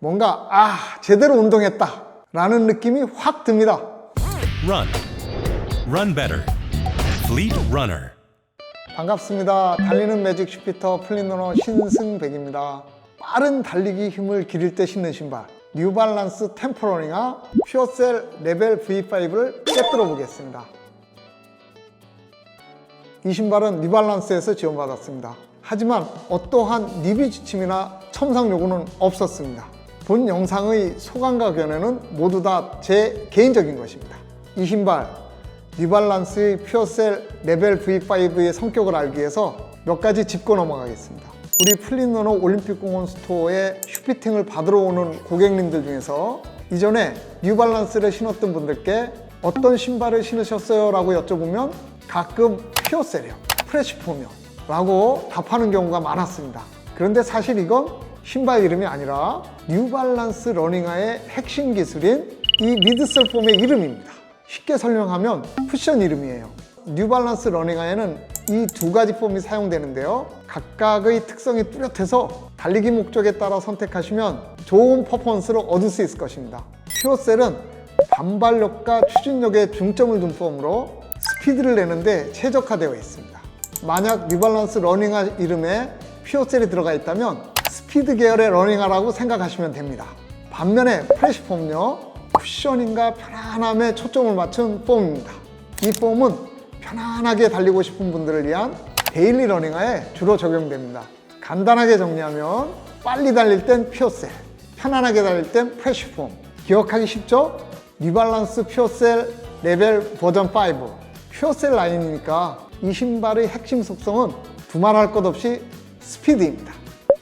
뭔가 제대로 운동했다 라는 느낌이 확 듭니다. Run. Run better. Fleet Runner. 반갑습니다. 달리는 매직 슈피터 플릿러너 신승백입니다. 빠른 달리기 힘을 기를 때 신는 신발 뉴발란스 템포러닝화 퓨어셀 레벨 V5를 꿰뚫어 보겠습니다. 이 신발은 뉴발란스에서 지원받았습니다. 하지만 어떠한 리뷰 지침이나 첨삭 요구는 없었습니다. 본 영상의 소감과 견해는 모두 다 제 개인적인 것입니다. 이 신발 뉴발란스의 퓨어셀 레벨 V5의 성격을 알기 위해서 몇 가지 짚고 넘어가겠습니다. 우리 플릿러너 올림픽공원 스토어에 슈피팅을 받으러 오는 고객님들 중에서 이전에 뉴발란스를 신었던 분들께 어떤 신발을 신으셨어요? 라고 여쭤보면 가끔 퓨어셀이요, 프레시폼이요 라고 답하는 경우가 많았습니다. 그런데 사실 이건 신발 이름이 아니라 뉴발란스 러닝화의 핵심 기술인 이 미드솔 폼의 이름입니다. 쉽게 설명하면 쿠션 이름이에요. 뉴발란스 러닝화에는 이 두 가지 폼이 사용되는데요. 각각의 특성이 뚜렷해서 달리기 목적에 따라 선택하시면 좋은 퍼포먼스를 얻을 수 있을 것입니다. 퓨어셀은 반발력과 추진력에 중점을 둔 폼으로 스피드를 내는데 최적화되어 있습니다. 만약 뉴발란스 러닝화 이름에 퓨어셀이 들어가 있다면 스피드 계열의 러닝화라고 생각하시면 됩니다. 반면에 프레시폼은요, 쿠셔닝과 편안함에 초점을 맞춘 폼입니다. 이 폼은 편안하게 달리고 싶은 분들을 위한 데일리 러닝화에 주로 적용됩니다. 간단하게 정리하면 빨리 달릴 땐 퓨어셀, 편안하게 달릴 땐 프레시폼. 기억하기 쉽죠? 뉴발란스 퓨어셀 레벨 버전 5 퓨어셀 라인이니까 이 신발의 핵심 속성은 두말할 것 없이 스피드입니다.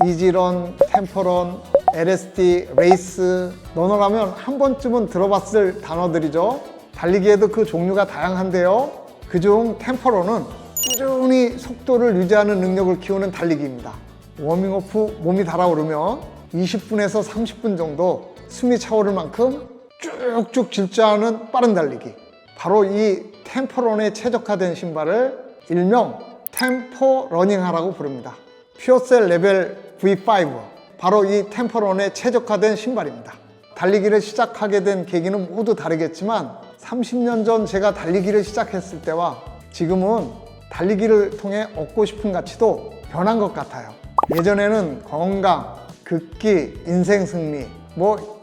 이지런, 템포런, LSD, 레이스, 러너라면 한 번쯤은 들어봤을 단어들이죠. 달리기에도 그 종류가 다양한데요. 그중 템포런은 꾸준히 속도를 유지하는 능력을 키우는 달리기입니다. 워밍업 후 몸이 달아오르면 20분에서 30분 정도 숨이 차오를 만큼 쭉쭉 질주하는 빠른 달리기. 바로 이 템포런에 최적화된 신발을 일명 템포 러닝화라고 부릅니다. 퓨어셀 레벨 V5 바로 이 템포런에 최적화된 신발입니다. 달리기를 시작하게 된 계기는 모두 다르겠지만 30년 전 제가 달리기를 시작했을 때와 지금은 달리기를 통해 얻고 싶은 가치도 변한 것 같아요. 예전에는 건강, 극기, 인생 승리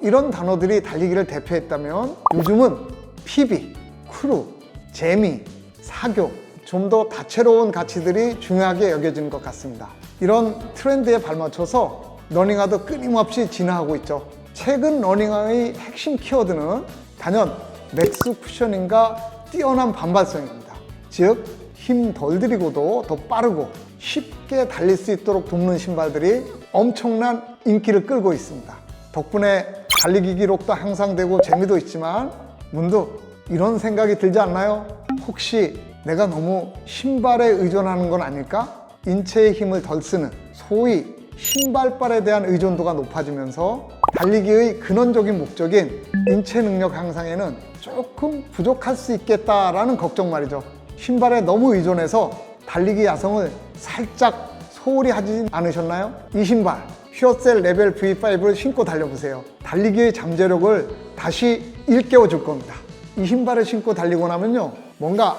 이런 단어들이 달리기를 대표했다면 요즘은 PB, 크루, 재미, 사교 좀 더 다채로운 가치들이 중요하게 여겨지는 것 같습니다. 이런 트렌드에 발맞춰서 러닝화도 끊임없이 진화하고 있죠. 최근 러닝화의 핵심 키워드는 단연 맥스 쿠셔닝과 뛰어난 반발성입니다. 즉, 힘 덜 들이고도 더 빠르고 쉽게 달릴 수 있도록 돕는 신발들이 엄청난 인기를 끌고 있습니다. 덕분에 달리기 기록도 향상되고 재미도 있지만 문득 이런 생각이 들지 않나요? 혹시 내가 너무 신발에 의존하는 건 아닐까? 인체의 힘을 덜 쓰는 소위 신발발에 대한 의존도가 높아지면서 달리기의 근원적인 목적인 인체 능력 향상에는 조금 부족할 수 있겠다라는 걱정 말이죠. 신발에 너무 의존해서 달리기 야성을 살짝 소홀히 하진 않으셨나요? 이 신발 퓨어셀 레벨 V5를 신고 달려보세요. 달리기의 잠재력을 다시 일깨워 줄 겁니다. 이 신발을 신고 달리고 나면요, 뭔가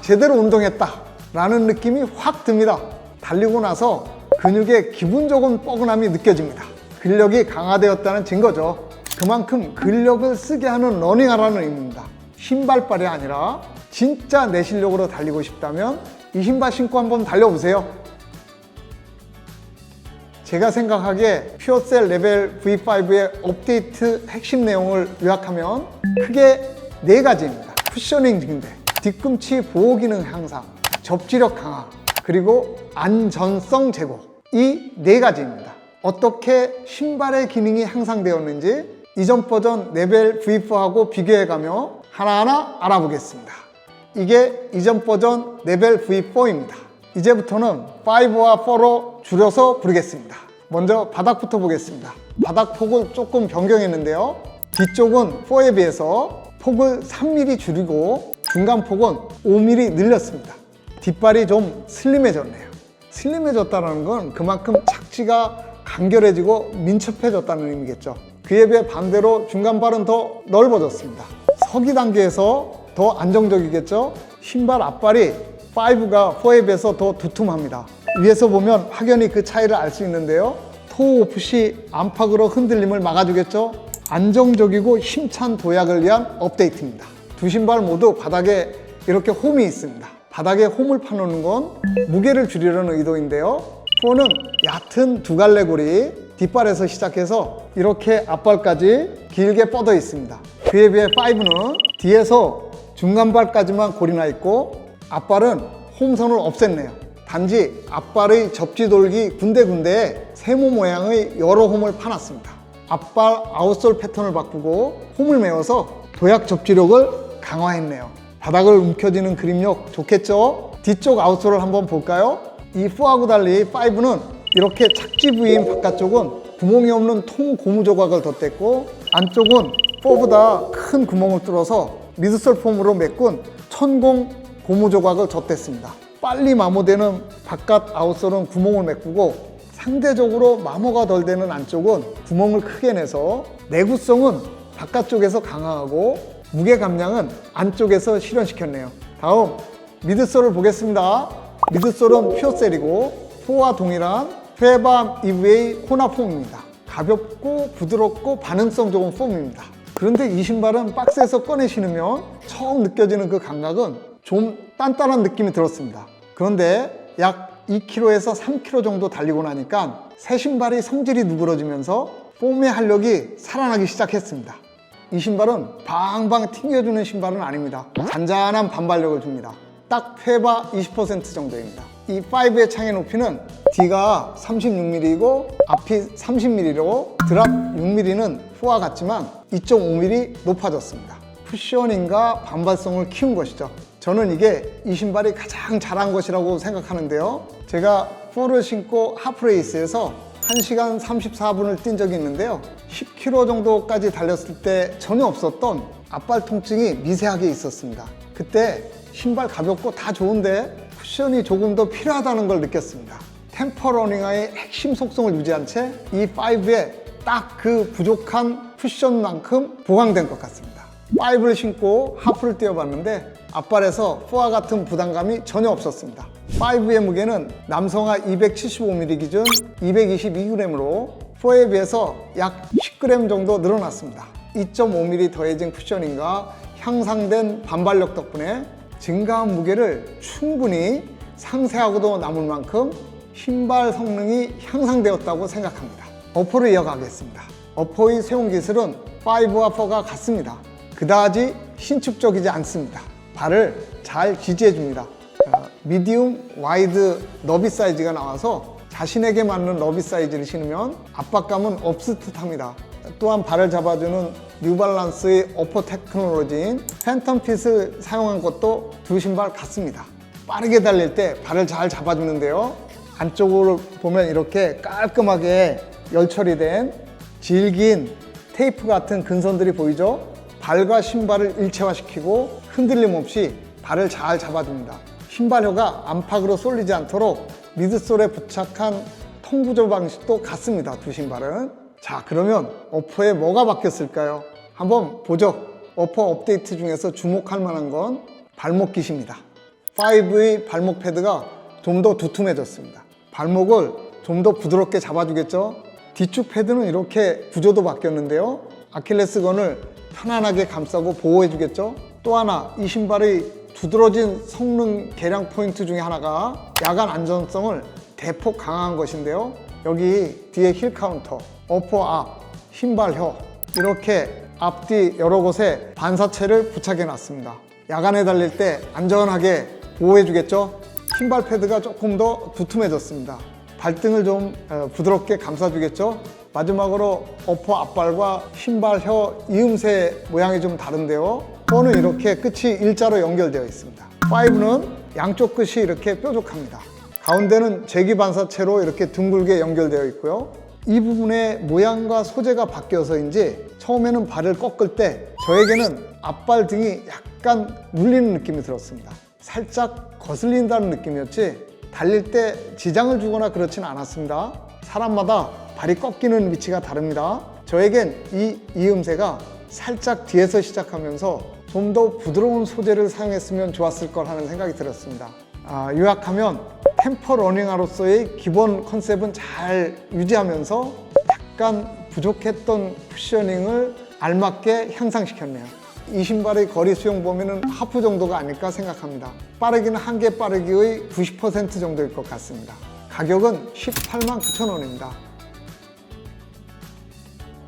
제대로 운동했다 라는 느낌이 확 듭니다. 달리고 나서 근육에 기분 좋은 뻐근함이 느껴집니다. 근력이 강화되었다는 증거죠. 그만큼 근력을 쓰게 하는 러닝화라는 의미입니다. 신발발이 아니라 진짜 내 실력으로 달리고 싶다면 이 신발 신고 한번 달려보세요. 제가 생각하기에 퓨어셀 레벨 V5의 업데이트 핵심 내용을 요약하면 크게 4가지입니다. 쿠셔닝 증대, 뒤꿈치 보호 기능 향상, 접지력 강화, 그리고 안전성 제고. 이 4가지입니다. 어떻게 신발의 기능이 향상되었는지 이전 버전 레벨 V4하고 비교해가며 하나하나 알아보겠습니다. 이게 이전 버전 레벨 V4입니다. 이제부터는 5와 4로 줄여서 부르겠습니다. 먼저 바닥부터 보겠습니다. 바닥 폭을 조금 변경했는데요. 뒤쪽은 4에 비해서 폭을 3mm 줄이고 중간 폭은 5mm 늘렸습니다. 뒷발이 좀 슬림해졌네요. 슬림해졌다는 건 그만큼 착지가 간결해지고 민첩해졌다는 의미겠죠. 그에 비해 반대로 중간발은 더 넓어졌습니다. 서기 단계에서 더 안정적이겠죠? 신발 앞발이 5가 4에 비해서 더 두툼합니다. 위에서 보면 확연히 그 차이를 알 수 있는데요. 토우 오프시 안팎으로 흔들림을 막아주겠죠? 안정적이고 힘찬 도약을 위한 업데이트입니다. 두 신발 모두 바닥에 이렇게 홈이 있습니다. 바닥에 홈을 파놓는 건 무게를 줄이려는 의도인데요. 4는 얕은 두 갈래 고리 뒷발에서 시작해서 이렇게 앞발까지 길게 뻗어 있습니다. 그에 비해 5는 뒤에서 중간발까지만 고리나 있고 앞발은 홈선을 없앴네요. 단지 앞발의 접지 돌기 군데군데에 세모 모양의 여러 홈을 파놨습니다. 앞발 아웃솔 패턴을 바꾸고 홈을 메워서 도약 접지력을 강화했네요. 바닥을 움켜쥐는 그립력 좋겠죠? 뒤쪽 아웃솔을 한번 볼까요? 이 4하고 달리 5는 이렇게 착지 부위인 바깥쪽은 구멍이 없는 통 고무 조각을 덧댔고 안쪽은 4보다 큰 구멍을 뚫어서 미드솔 폼으로 메꾼 천공 고무 조각을 덧댔습니다. 빨리 마모되는 바깥 아웃솔은 구멍을 메꾸고 상대적으로 마모가 덜 되는 안쪽은 구멍을 크게 내서 내구성은 바깥쪽에서 강화하고 무게 감량은 안쪽에서 실현시켰네요. 다음 미드솔을 보겠습니다. 미드솔은 퓨어셀이고 4와 동일한 페밤 EVA 코나 폼입니다. 가볍고 부드럽고 반응성 좋은 폼입니다. 그런데 이 신발은 박스에서 꺼내 신으면 처음 느껴지는 그 감각은 좀 단단한 느낌이 들었습니다. 그런데 약 2km에서 3km 정도 달리고 나니까 새 신발이 성질이 누그러지면서 폼의 활력이 살아나기 시작했습니다. 이 신발은 방방 튕겨주는 신발은 아닙니다. 잔잔한 반발력을 줍니다. 딱 페바 20% 정도입니다. 이 5의 창의 높이는 D가 36mm이고 앞이 30mm로 드랍 6mm는 4와 같지만 2.5mm 높아졌습니다. 쿠셔닝과 반발성을 키운 것이죠. 저는 이게 이 신발이 가장 잘한 것이라고 생각하는데요. 제가 4를 신고 하프레이스에서 1시간 34분을 뛴 적이 있는데요. 10km 정도까지 달렸을 때 전혀 없었던 앞발 통증이 미세하게 있었습니다. 그때 신발 가볍고 다 좋은데 쿠션이 조금 더 필요하다는 걸 느꼈습니다. 템퍼러닝화의 핵심 속성을 유지한 채 이 5에 딱 그 부족한 쿠션만큼 보강된 것 같습니다. 5를 신고 하프를 뛰어봤는데 앞발에서 4와 같은 부담감이 전혀 없었습니다. 5의 무게는 남성화 275mm 기준 222g으로 4에 비해서 약 10g 정도 늘어났습니다. 2.5mm 더해진 쿠셔닝과 향상된 반발력 덕분에 증가한 무게를 충분히 상세하고도 남을 만큼 신발 성능이 향상되었다고 생각합니다. 어퍼를 이어가겠습니다. 어퍼의 세운 기술은 5와 4가 같습니다. 그다지 신축적이지 않습니다. 발을 잘 지지해줍니다. 미디움, 와이드, 너비 사이즈가 나와서 자신에게 맞는 너비 사이즈를 신으면 압박감은 없을 듯합니다. 또한 발을 잡아주는 뉴발란스의 어퍼 테크놀로지인 팬텀핏을 사용한 것도 두 신발 같습니다. 빠르게 달릴 때 발을 잘 잡아주는데요. 안쪽으로 보면 이렇게 깔끔하게 열처리된 질긴 테이프 같은 근선들이 보이죠? 발과 신발을 일체화시키고 흔들림 없이 발을 잘 잡아줍니다. 신발혀가 안팎으로 쏠리지 않도록 미드솔에 부착한 통구조 방식도 같습니다. 두 신발은. 자, 그러면 어퍼에 뭐가 바뀌었을까요? 한번 보죠. 어퍼 업데이트 중에서 주목할 만한 건 발목 깃입니다. 5의 발목 패드가 좀 더 두툼해졌습니다. 발목을 좀 더 부드럽게 잡아주겠죠? 뒤축 패드는 이렇게 구조도 바뀌었는데요. 아킬레스건을 편안하게 감싸고 보호해주겠죠? 또 하나, 이 신발의 두드러진 성능 개량 포인트 중에 하나가 야간 안전성을 대폭 강화한 것인데요. 여기 뒤에 힐 카운터, 어퍼 앞, 신발혀 이렇게 앞뒤 여러 곳에 반사체를 부착해 놨습니다. 야간에 달릴 때 안전하게 보호해 주겠죠? 신발 패드가 조금 더 두툼해졌습니다. 발등을 좀 부드럽게 감싸 주겠죠? 마지막으로 어퍼 앞발과 신발혀 이음새 모양이 좀 다른데요. 4는 이렇게 끝이 일자로 연결되어 있습니다. 5는 양쪽 끝이 이렇게 뾰족합니다. 가운데는 재기 반사체로 이렇게 둥글게 연결되어 있고요. 이 부분의 모양과 소재가 바뀌어서인지 처음에는 발을 꺾을 때 저에게는 앞발 등이 약간 눌리는 느낌이 들었습니다. 살짝 거슬린다는 느낌이었지 달릴 때 지장을 주거나 그렇지는 않았습니다. 사람마다 발이 꺾이는 위치가 다릅니다. 저에겐 이 이음새가 살짝 뒤에서 시작하면서 좀 더 부드러운 소재를 사용했으면 좋았을 걸 하는 생각이 들었습니다. 요약하면 템퍼 러닝화로서의 기본 컨셉은 잘 유지하면서 약간 부족했던 쿠셔닝을 알맞게 향상시켰네요. 이 신발의 거리 수용 범위는 하프 정도가 아닐까 생각합니다. 빠르기는 한계 빠르기의 90% 정도일 것 같습니다. 가격은 189,000원입니다.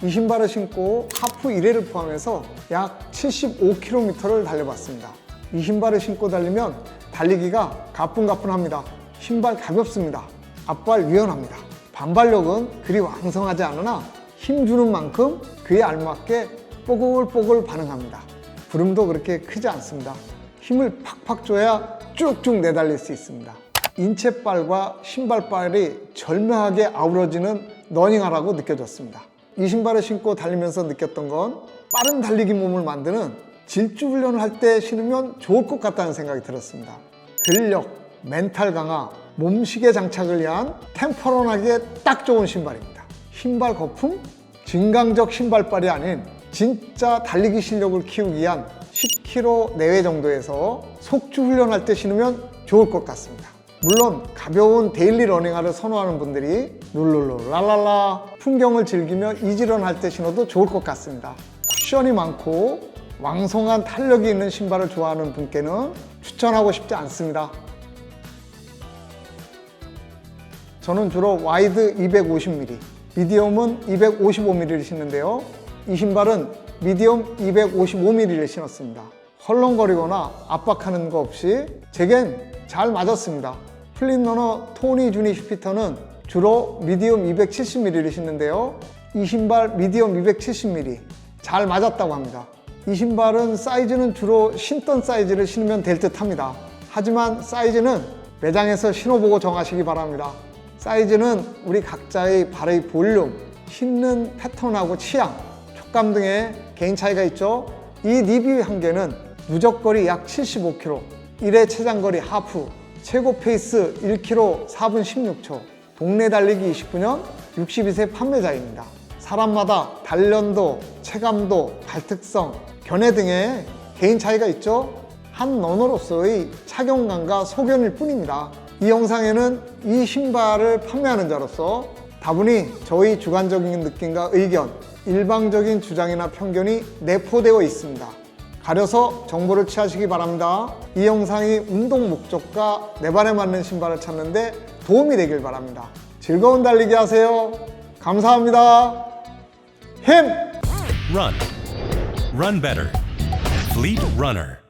이 신발을 신고 하프 1회를 포함해서 약 75km를 달려봤습니다. 이 신발을 신고 달리면 달리기가 가뿐가뿐합니다. 신발 가볍습니다. 앞발 유연합니다. 반발력은 그리 왕성하지 않으나 힘주는 만큼 그에 알맞게 뽀글뽀글 반응합니다. 부름도 그렇게 크지 않습니다. 힘을 팍팍 줘야 쭉쭉 내달릴 수 있습니다. 인체발과 신발발이 절묘하게 아우러지는 러닝화라고 느껴졌습니다. 이 신발을 신고 달리면서 느꼈던 건 빠른 달리기 몸을 만드는 질주 훈련을 할 때 신으면 좋을 것 같다는 생각이 들었습니다. 근력, 멘탈 강화, 몸시계 장착을 위한 템퍼런하기에 딱 좋은 신발입니다. 신발 거품? 증강적 신발발이 아닌 진짜 달리기 실력을 키우기 위한 10km 내외 정도에서 속주 훈련할 때 신으면 좋을 것 같습니다. 물론 가벼운 데일리 러닝화를 선호하는 분들이 룰루루 랄랄라 풍경을 즐기며 이지런 할 때 신어도 좋을 것 같습니다. 쿠션이 많고 왕성한 탄력이 있는 신발을 좋아하는 분께는 추천하고 싶지 않습니다. 저는 주로 와이드 250mm, 미디엄은 255mm를 신는데요. 이 신발은 미디엄 255mm를 신었습니다. 헐렁거리거나 압박하는 거 없이 제겐 잘 맞았습니다. 플릿러너 토니 주니 슈피터는 주로 미디엄 270mm를 신는데요. 이 신발 미디엄 270mm 잘 맞았다고 합니다. 이 신발은 사이즈는 주로 신던 사이즈를 신으면 될 듯 합니다. 하지만 사이즈는 매장에서 신어보고 정하시기 바랍니다. 사이즈는 우리 각자의 발의 볼륨, 신는 패턴하고 취향, 촉감 등의 개인 차이가 있죠. 이 리뷰 한계는 누적거리 약 75km, 1회 최장거리 하프, 최고 페이스 1km 4분 16초, 동네 달리기 29년 62세 판매자입니다. 사람마다 단련도, 체감도, 발특성, 견해 등의 개인 차이가 있죠. 한 러너로서의 착용감과 소견일 뿐입니다. 이 영상에는 이 신발을 판매하는 자로서 다분히 저희 주관적인 느낌과 의견, 일방적인 주장이나 편견이 내포되어 있습니다. 가려서 정보를 취하시기 바랍니다. 이 영상이 운동 목적과 내 발에 맞는 신발을 찾는 데 도움이 되길 바랍니다. 즐거운 달리기 하세요. 감사합니다. 힘! Run. Run better. Fleet Runner.